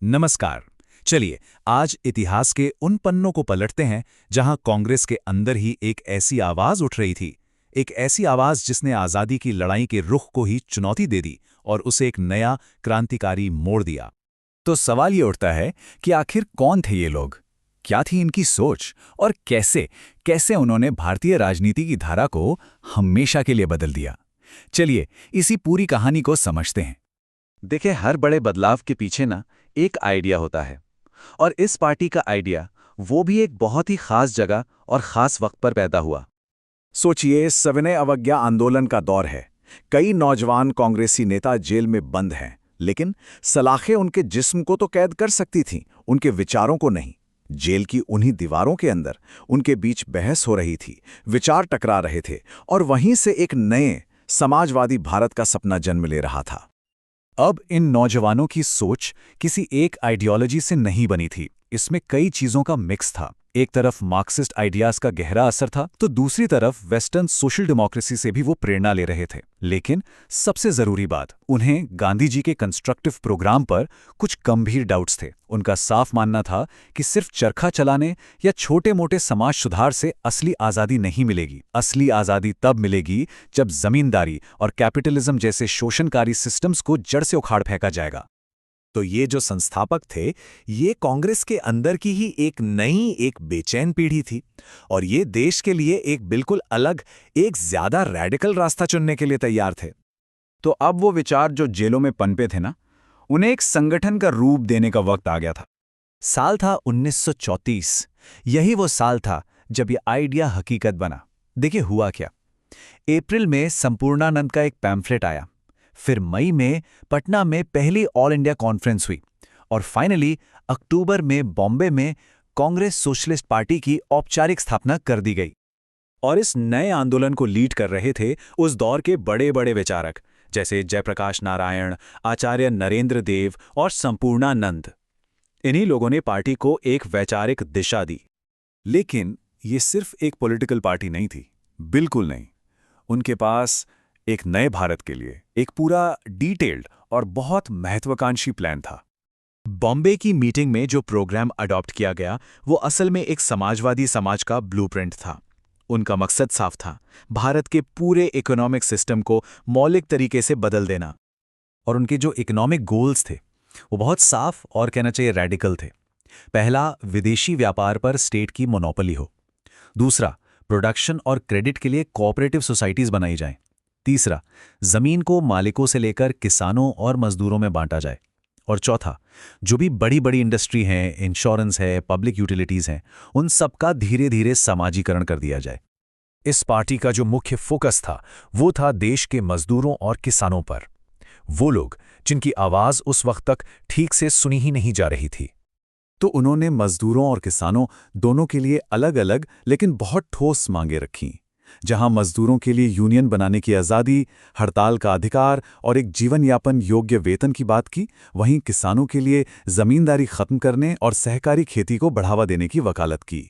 नमस्कार। चलिए, आज इतिहास के उन पन्नों को पलटते हैं जहां कांग्रेस के अंदर ही एक ऐसी आवाज उठ रही थी, एक ऐसी आवाज जिसने आजादी की लड़ाई के रुख को ही चुनौती दे दी और उसे एक नया क्रांतिकारी मोड़ दिया। तो सवाल ये उठता है कि आखिर कौन थे ये लोग? क्या थी इनकी सोच और कैसे कैसे उन्होंने भारतीय राजनीति की धारा को हमेशा के लिए बदल दिया? चलिए इसी पूरी कहानी को समझते हैं। देखिए, हर बड़े बदलाव के पीछे ना एक आइडिया होता है। और इस पार्टी का आइडिया वो भी एक बहुत ही खास जगह और खास वक्त पर पैदा हुआ। सोचिए, सविनय अवज्ञा आंदोलन का दौर है। कई नौजवान कांग्रेसी नेता जेल में बंद हैं, लेकिन सलाखें उनके जिस्म को तो कैद कर सकती थीं, उनके विचारों को नहीं। जेल की उन्हीं दीवारों के अंदर उनके बीच बहस हो रही थी, विचार टकरा रहे थे, और वहीं से एक नए समाजवादी भारत का सपना जन्म ले रहा था। अब इन नौजवानों की सोच किसी एक आइडियोलॉजी से नहीं बनी थी, इसमें कई चीजों का मिक्स था। एक तरफ मार्क्सिस्ट आइडियाज का गहरा असर था, तो दूसरी तरफ वेस्टर्न सोशल डेमोक्रेसी से भी वो प्रेरणा ले रहे थे। लेकिन सबसे जरूरी बात, उन्हें गांधी जी के कंस्ट्रक्टिव प्रोग्राम पर कुछ गंभीर डाउट्स थे। उनका साफ मानना था कि सिर्फ चरखा चलाने या छोटे मोटे समाज सुधार से असली आजादी नहीं मिलेगी। असली आजादी तब मिलेगी जब जमींदारी और कैपिटलिज्म जैसे शोषणकारी सिस्टम्स को जड़ से उखाड़ फेंका जाएगा। तो ये जो संस्थापक थे, ये कांग्रेस के अंदर की ही एक नई, एक बेचैन पीढ़ी थी, और ये देश के लिए एक बिल्कुल अलग, एक ज्यादा रैडिकल रास्ता चुनने के लिए तैयार थे। तो अब वो विचार जो जेलों में पनपे थे ना, उन्हें एक संगठन का रूप देने का वक्त आ गया था। साल था 1934। यही वो साल था जब ये आइडिया हकीकत बना। देखिए हुआ क्या। अप्रैल में संपूर्णानंद का एक पैम्फलेट आया, फिर मई में पटना में पहली ऑल इंडिया कॉन्फ्रेंस हुई, और फाइनली अक्टूबर में बॉम्बे में कांग्रेस सोशलिस्ट पार्टी की औपचारिक स्थापना कर दी गई। और इस नए आंदोलन को लीड कर रहे थे उस दौर के बड़े बड़े विचारक, जैसे जयप्रकाश नारायण, आचार्य नरेंद्र देव और संपूर्णानंद। इन्हीं लोगों ने पार्टी को एक वैचारिक दिशा दी। लेकिन ये सिर्फ एक पॉलिटिकल पार्टी नहीं थी, बिल्कुल नहीं। उनके पास एक नए भारत के लिए एक पूरा डिटेल्ड और बहुत महत्वाकांक्षी प्लान था। बॉम्बे की मीटिंग में जो प्रोग्राम अडॉप्ट किया गया, वो असल में एक समाजवादी समाज का ब्लूप्रिंट था। उनका मकसद साफ था, भारत के पूरे इकोनॉमिक सिस्टम को मौलिक तरीके से बदल देना। और उनके जो इकोनॉमिक गोल्स थे, वो बहुत साफ और कहना चाहिए रैडिकल थे। पहला, विदेशी व्यापार पर स्टेट की मोनोपोली हो। दूसरा, प्रोडक्शन और क्रेडिट के लिए कोऑपरेटिव सोसाइटीज बनाई जाएं। तीसरा, जमीन को मालिकों से लेकर किसानों और मजदूरों में बांटा जाए। और चौथा, जो भी बड़ी बड़ी इंडस्ट्री हैं, इंश्योरेंस है, पब्लिक यूटिलिटीज हैं, उन सबका धीरे धीरे समाजीकरण कर दिया जाए। इस पार्टी का जो मुख्य फोकस था, वो था देश के मजदूरों और किसानों पर। वो लोग जिनकी आवाज उस वक्त तक ठीक से सुनी ही नहीं जा रही थी। तो उन्होंने मजदूरों और किसानों दोनों के लिए अलग अलग लेकिन बहुत ठोस मांगें रखीं। जहां मजदूरों के लिए यूनियन बनाने की आज़ादी, हड़ताल का अधिकार और एक जीवन यापन योग्य वेतन की बात की, वहीं किसानों के लिए जमींदारी खत्म करने और सहकारी खेती को बढ़ावा देने की वकालत की।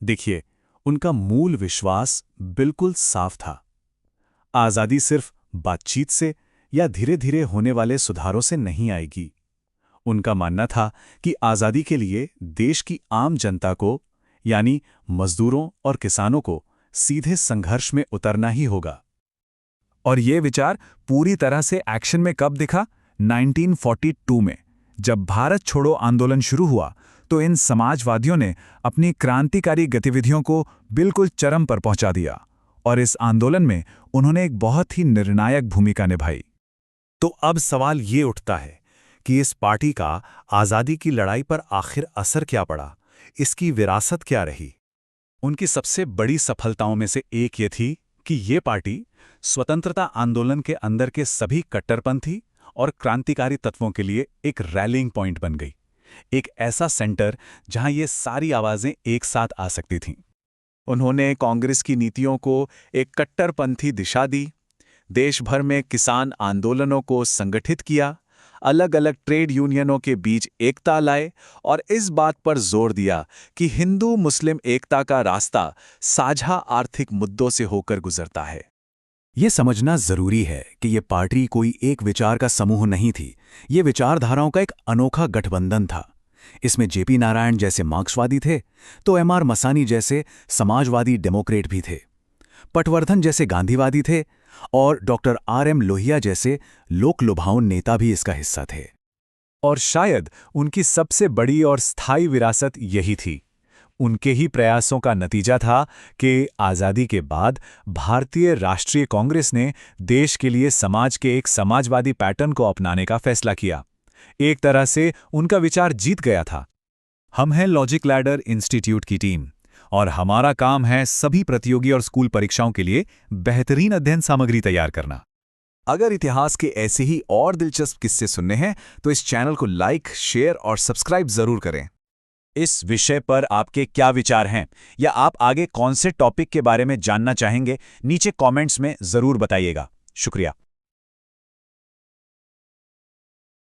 देखिए, उनका मूल विश्वास बिल्कुल साफ था। आज़ादी सिर्फ बातचीत से या धीरे धीरे होने वाले सुधारों से नहीं आएगी। उनका मानना था कि आज़ादी के लिए देश की आम जनता को, यानी मजदूरों और किसानों को, सीधे संघर्ष में उतरना ही होगा। और ये विचार पूरी तरह से एक्शन में कब दिखा? 1942 में, जब भारत छोड़ो आंदोलन शुरू हुआ, तो इन समाजवादियों ने अपनी क्रांतिकारी गतिविधियों को बिल्कुल चरम पर पहुंचा दिया, और इस आंदोलन में उन्होंने एक बहुत ही निर्णायक भूमिका निभाई। तो अब सवाल ये उठता है कि इस पार्टी का आज़ादी की लड़ाई पर आखिर असर क्या पड़ा, इसकी विरासत क्या रही? उनकी सबसे बड़ी सफलताओं में से एक ये थी कि ये पार्टी स्वतंत्रता आंदोलन के अंदर के सभी कट्टरपंथी और क्रांतिकारी तत्वों के लिए एक रैलिंग पॉइंट बन गई, एक ऐसा सेंटर जहां ये सारी आवाजें एक साथ आ सकती थीं। उन्होंने कांग्रेस की नीतियों को एक कट्टरपंथी दिशा दी, देश भर में किसान आंदोलनों को संगठित किया, अलग अलग ट्रेड यूनियनों के बीच एकता लाए, और इस बात पर जोर दिया कि हिंदू मुस्लिम एकता का रास्ता साझा आर्थिक मुद्दों से होकर गुजरता है। ये समझना जरूरी है कि ये पार्टी कोई एक विचार का समूह नहीं थी, ये विचारधाराओं का एक अनोखा गठबंधन था। इसमें जेपी नारायण जैसे मार्क्सवादी थे, तो एमआर मसानी जैसे समाजवादी डेमोक्रेट भी थे, पटवर्धन जैसे गांधीवादी थे, और डॉक्टर आर.एम. लोहिया जैसे लोकलुभाऊ नेता भी इसका हिस्सा थे। और शायद उनकी सबसे बड़ी और स्थायी विरासत यही थी। उनके ही प्रयासों का नतीजा था कि आज़ादी के बाद भारतीय राष्ट्रीय कांग्रेस ने देश के लिए समाज के एक समाजवादी पैटर्न को अपनाने का फैसला किया। एक तरह से उनका विचार जीत गया था। हम हैं लॉजिक लैडर इंस्टीट्यूट की टीम, और हमारा काम है सभी प्रतियोगी और स्कूल परीक्षाओं के लिए बेहतरीन अध्ययन सामग्री तैयार करना। अगर इतिहास के ऐसे ही और दिलचस्प किस्से सुनने हैं तो इस चैनल को लाइक, शेयर और सब्सक्राइब जरूर करें। इस विषय पर आपके क्या विचार हैं, या आप आगे कौन से टॉपिक के बारे में जानना चाहेंगे, नीचे कमेंट्स में जरूर बताइएगा। शुक्रिया।